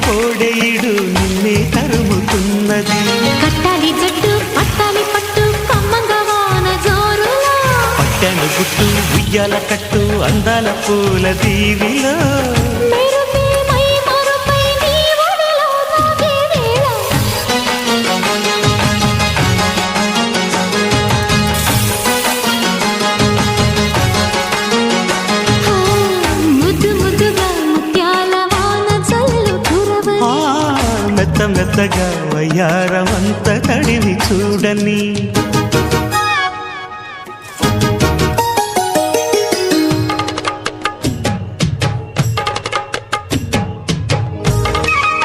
కోడెయిడు నిన్నే తరుముతున్నది. కట్టాలి జట్టు పట్టాలి పట్టు కమ్మంగా వాన జోరులా, పట్టను గుట్టు ఉయ్యాల కట్టు అందాల పూల దీవిలో. మెరుపే మై మరుపై నీ ఒడిలో నాకే వేళ. ముద్దు ముద్దుగా ముత్యాల వాన జల్లు కురవని, మెత్త మెత్తగా వయ్యారమంత తడివి చూడని.